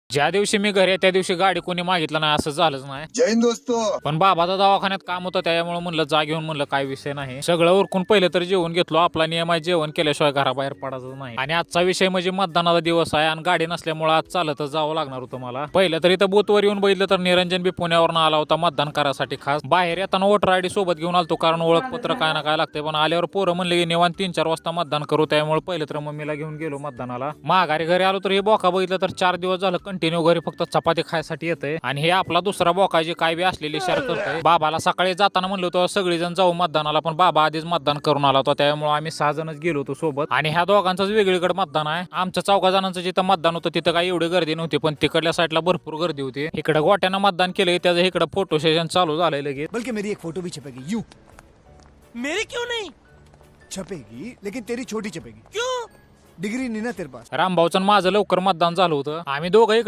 ज्या दिवशी मी घरी आहे त्या दिवशी गाडी कोणी मागितलं नाही असं झालंच नाही. जय हिंद दोस्तों. पण बाबाचा दवाखान्यात काम होतं त्यामुळे म्हणलं जा घेऊन म्हणलं काय विषय नाही. सगळं उरकून पहिलं तर जेवण घेतलो. आपला नियम आहे जेवण केल्याशिवाय घराबाहेर पडायचं नाही. आणि आजचा विषय म्हणजे मतदानाचा दिवस आहे आणि गाडी नसल्यामुळे आज चालतच जावं लागणार होतं मला. पहिलं तर इथं बूथवर येऊन बघितलं तर निरंजन बी पुण्यावरून आला होता मतदान करायसाठी खास. बाहेर येताना वोटर आयडी सोबत घेऊन आलतो कारण ओळखपत्र काय ना काय लागते. पण आल्यावर पोरं म्हणले की निवांत 3-4 वाजता मतदान करू. त्यामुळे पहिलं तर मम्मीला घेऊन गेलो मतदानाला. माघारी घरी आलो तर हे बोका बघितलं तर 4 दिवस झालं कंटिन्यू घरी फक्त चपाती खायसाठी येतंय. आणि हे आपला दुसरा बोका जे काय बी असलेली शेअर करतोय. बाबाला सकाळी जाताना म्हणलो होतो सगळेजण जाऊ मतदानाला पण बाबा आधीच मतदान करून आला होता त्यामुळे आम्ही 6 जणच गेलो होतो सोबत. आणि ह्या दोघांचंच वेगळीकडे मतदान आहे. आमच्या 4 जणांचं जिथं मतदान होतं तिथं काही एवढी गर्दी नव्हती पण तिकडल्या साईडला भरपूर गर्दी होती. इकडे गोट्यानं मतदान केलंय त्याचं इकडे फोटो सेशन चालू झालंय लगेच. बल्कि मेरी एक फोटो भी छपेगी यूं। मेरी क्यों नहीं? छपेगी लेकिन तेरी छोटी छपेगी। क्यों? डिग्री नहीं ना तेरे पास। रामभाऊचं माझं लवकर मतदान झालं होतं. आम्ही दोघं इकडे